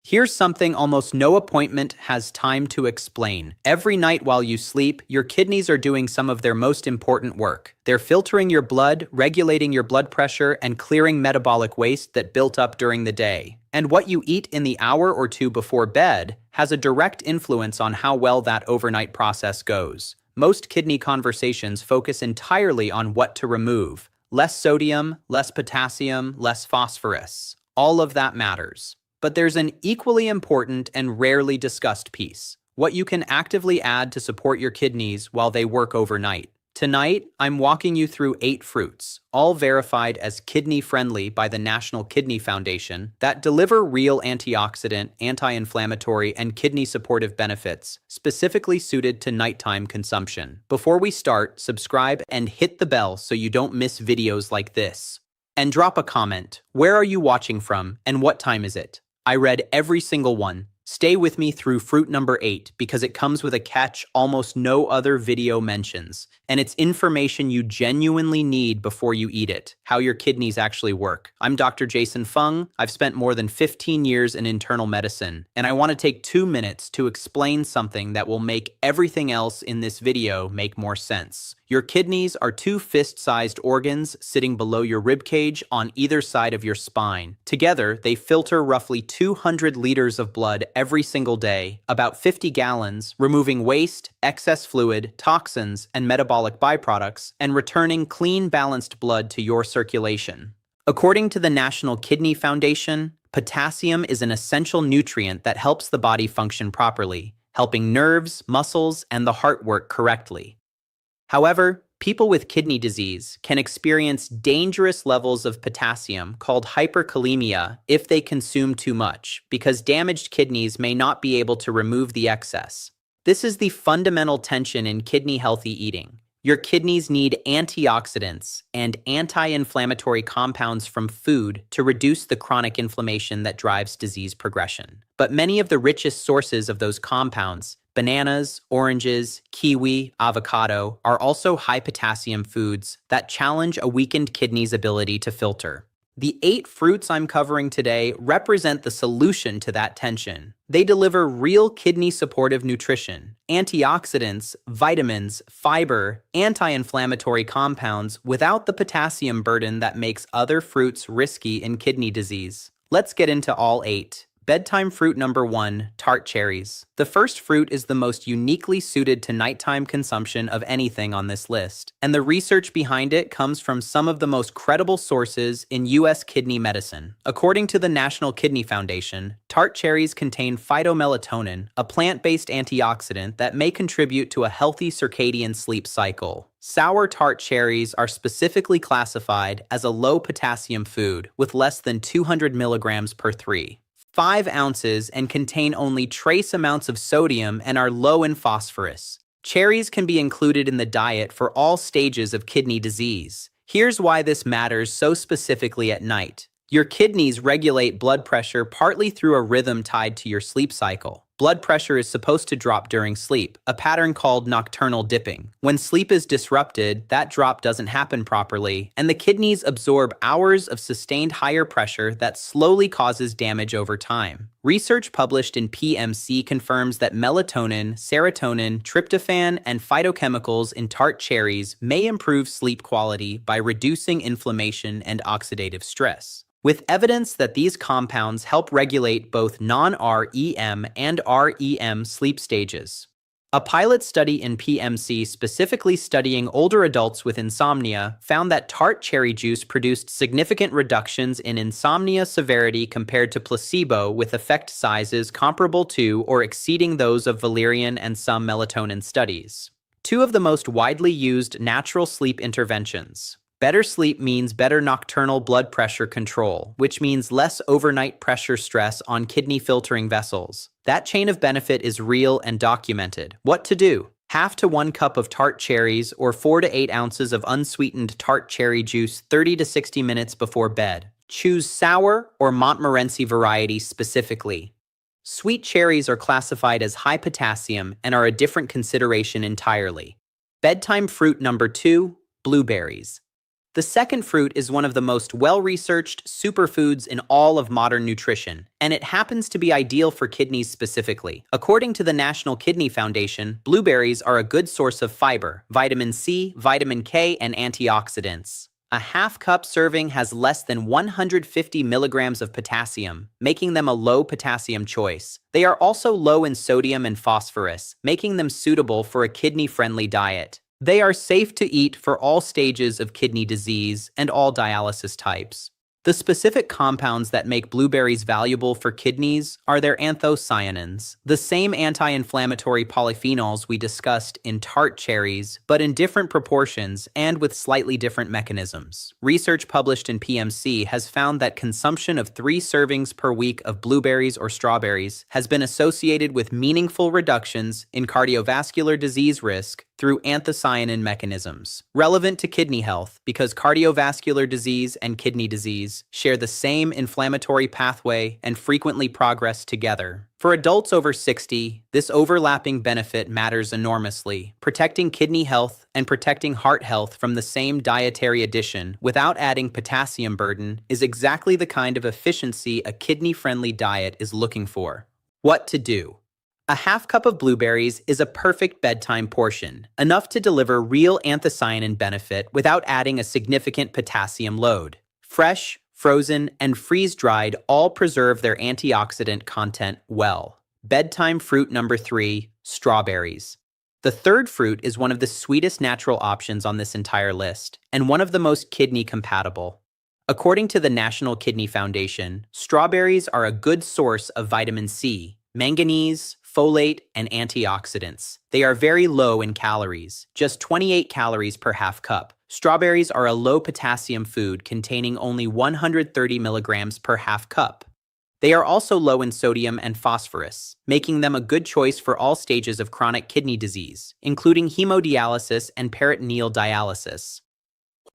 Here's something almost no appointment has time to explain. Every night while you sleep, your kidneys are doing some of their most important work. They're filtering your blood, regulating your blood pressure, and clearing metabolic waste that built up during the day. And what you eat in the hour or two before bed has a direct influence on how well that overnight process goes. Most kidney conversations focus entirely on what to remove. Less sodium, less potassium, less phosphorus. All of that matters. But there's an equally important and rarely discussed piece: what you can actively add to support your kidneys while they work overnight. Tonight, I'm walking you through 8 fruits, all verified as kidney-friendly by the National Kidney Foundation, that deliver real antioxidant, anti-inflammatory, and kidney-supportive benefits, specifically suited to nighttime consumption. Before we start, subscribe and hit the bell so you don't miss videos like this. And drop a comment. Where are you watching from, and what time is it? I read every single one. Stay with me through fruit number 8 because it comes with a catch almost no other video mentions, and it's information you genuinely need before you eat it, how your kidneys actually work. I'm Dr. Jason Fung. I've spent more than 15 years in internal medicine, and I want to take 2 minutes to explain something that will make everything else in this video make more sense. Your kidneys are 2 fist-sized organs sitting below your ribcage on either side of your spine. Together, they filter roughly 200 liters of blood every single day, about 50 gallons, removing waste, excess fluid, toxins, and metabolic byproducts, and returning clean, balanced blood to your circulation. According to the National Kidney Foundation, potassium is an essential nutrient that helps the body function properly, helping nerves, muscles, and the heart work correctly. However, people with kidney disease can experience dangerous levels of potassium called hyperkalemia if they consume too much, because damaged kidneys may not be able to remove the excess. This is the fundamental tension in kidney-healthy eating. Your kidneys need antioxidants and anti-inflammatory compounds from food to reduce the chronic inflammation that drives disease progression. But many of the richest sources of those compounds, bananas, oranges, kiwi, avocado, are also high potassium foods that challenge a weakened kidney's ability to filter. The 8 fruits I'm covering today represent the solution to that tension. They deliver real kidney-supportive nutrition, antioxidants, vitamins, fiber, anti-inflammatory compounds without the potassium burden that makes other fruits risky in kidney disease. Let's get into all 8. Bedtime fruit number 1, tart cherries. The first fruit is the most uniquely suited to nighttime consumption of anything on this list, and the research behind it comes from some of the most credible sources in U.S. kidney medicine. According to the National Kidney Foundation, tart cherries contain phytomelatonin, a plant-based antioxidant that may contribute to a healthy circadian sleep cycle. Sour tart cherries are specifically classified as a low-potassium food with less than 200 milligrams per 5 ounces and contain only trace amounts of sodium and are low in phosphorus. Cherries can be included in the diet for all stages of kidney disease. Here's why this matters so specifically at night. Your kidneys regulate blood pressure partly through a rhythm tied to your sleep cycle. Blood pressure is supposed to drop during sleep, a pattern called nocturnal dipping. When sleep is disrupted, that drop doesn't happen properly, and the kidneys absorb hours of sustained higher pressure that slowly causes damage over time. Research published in PMC confirms that melatonin, serotonin, tryptophan, and phytochemicals in tart cherries may improve sleep quality by reducing inflammation and oxidative stress, with evidence that these compounds help regulate both non-REM and REM sleep stages. A pilot study in PMC specifically studying older adults with insomnia found that tart cherry juice produced significant reductions in insomnia severity compared to placebo, with effect sizes comparable to or exceeding those of valerian and some melatonin studies. 2 of the most widely used natural sleep interventions. Better sleep means better nocturnal blood pressure control, which means less overnight pressure stress on kidney filtering vessels. That chain of benefit is real and documented. What to do? Half to 1 cup of tart cherries or 4 to 8 ounces of unsweetened tart cherry juice 30 to 60 minutes before bed. Choose sour or Montmorency variety specifically. Sweet cherries are classified as high potassium and are a different consideration entirely. Bedtime fruit number 2, blueberries. The second fruit is one of the most well-researched superfoods in all of modern nutrition, and it happens to be ideal for kidneys specifically. According to the National Kidney Foundation, blueberries are a good source of fiber, vitamin C, vitamin K, and antioxidants. A half-cup serving has less than 150 milligrams of potassium, making them a low potassium choice. They are also low in sodium and phosphorus, making them suitable for a kidney-friendly diet. They are safe to eat for all stages of kidney disease and all dialysis types. The specific compounds that make blueberries valuable for kidneys are their anthocyanins, the same anti-inflammatory polyphenols we discussed in tart cherries, but in different proportions and with slightly different mechanisms. Research published in PMC has found that consumption of 3 servings per week of blueberries or strawberries has been associated with meaningful reductions in cardiovascular disease risk through anthocyanin mechanisms, relevant to kidney health because cardiovascular disease and kidney disease share the same inflammatory pathway and frequently progress together. For adults over 60, this overlapping benefit matters enormously. Protecting kidney health and protecting heart health from the same dietary addition without adding potassium burden is exactly the kind of efficiency a kidney-friendly diet is looking for. What to do? A half cup of blueberries is a perfect bedtime portion, enough to deliver real anthocyanin benefit without adding a significant potassium load. Fresh, frozen, and freeze-dried all preserve their antioxidant content well. Bedtime fruit number 3, strawberries. The third fruit is one of the sweetest natural options on this entire list, and one of the most kidney-compatible. According to the National Kidney Foundation, strawberries are a good source of vitamin C, manganese, folate, and antioxidants. They are very low in calories, just 28 calories per half cup. Strawberries are a low potassium food containing only 130 milligrams per half cup. They are also low in sodium and phosphorus, making them a good choice for all stages of chronic kidney disease, including hemodialysis and peritoneal dialysis.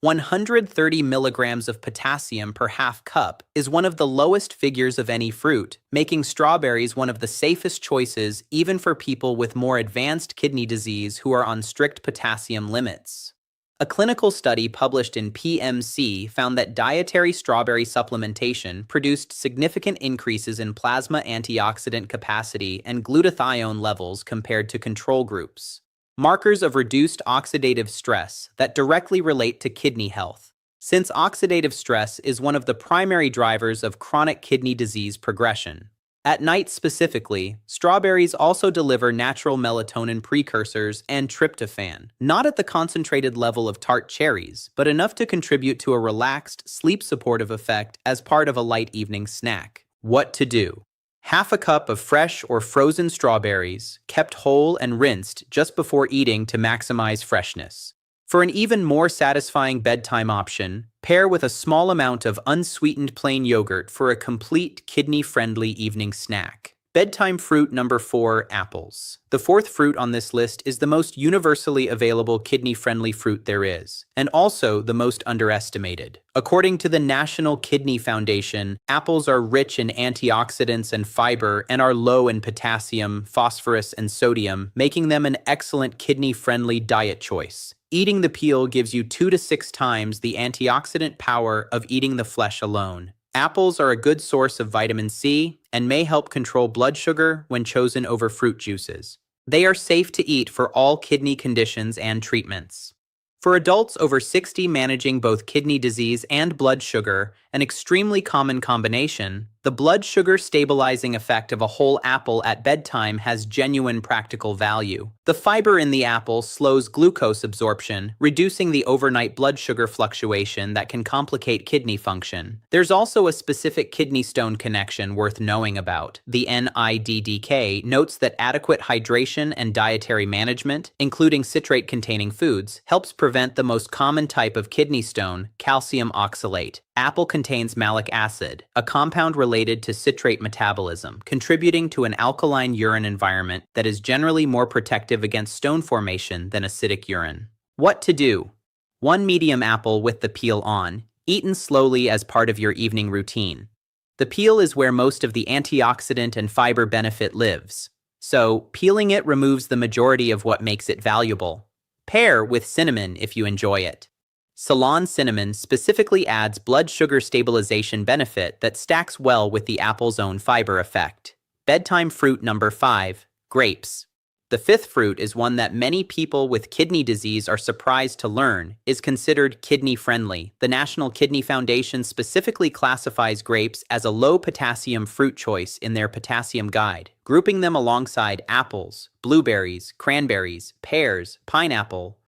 130 milligrams of potassium per half cup is one of the lowest figures of any fruit, making strawberries one of the safest choices even for people with more advanced kidney disease who are on strict potassium limits. A clinical study published in PMC found that dietary strawberry supplementation produced significant increases in plasma antioxidant capacity and glutathione levels compared to control groups, markers of reduced oxidative stress that directly relate to kidney health. Since oxidative stress is one of the primary drivers of chronic kidney disease progression. At night specifically, strawberries also deliver natural melatonin precursors and tryptophan, not at the concentrated level of tart cherries, but enough to contribute to a relaxed, sleep-supportive effect as part of a light evening snack. What to do? Half a cup of fresh or frozen strawberries, kept whole and rinsed just before eating to maximize freshness. For an even more satisfying bedtime option, pair with a small amount of unsweetened plain yogurt for a complete kidney-friendly evening snack. Bedtime fruit number 4, apples. The fourth fruit on this list is the most universally available kidney-friendly fruit there is, and also the most underestimated. According to the National Kidney Foundation, apples are rich in antioxidants and fiber and are low in potassium, phosphorus, and sodium, making them an excellent kidney-friendly diet choice. Eating the peel gives you 2 to 6 times the antioxidant power of eating the flesh alone. Apples are a good source of vitamin C and may help control blood sugar when chosen over fruit juices. They are safe to eat for all kidney conditions and treatments. For adults over 60 managing both kidney disease and blood sugar, an extremely common combination, the blood sugar stabilizing effect of a whole apple at bedtime has genuine practical value. The fiber in the apple slows glucose absorption, reducing the overnight blood sugar fluctuation that can complicate kidney function. There's also a specific kidney stone connection worth knowing about. The NIDDK notes that adequate hydration and dietary management, including citrate-containing foods, helps prevent the most common type of kidney stone, calcium oxalate. Apple contains malic acid, a compound related to citrate metabolism, contributing to an alkaline urine environment that is generally more protective against stone formation than acidic urine. What to do? 1 medium apple with the peel on, eaten slowly as part of your evening routine. The peel is where most of the antioxidant and fiber benefit lives, so peeling it removes the majority of what makes it valuable. Pair with cinnamon if you enjoy it. Ceylon cinnamon specifically adds blood sugar stabilization benefit that stacks well with the apple's own fiber effect. Bedtime fruit number 5, grapes. The fifth fruit is one that many people with kidney disease are surprised to learn is considered kidney-friendly. The National Kidney Foundation specifically classifies grapes as a low-potassium fruit choice in their potassium guide, grouping them alongside apples, blueberries, cranberries, pears, pineapple,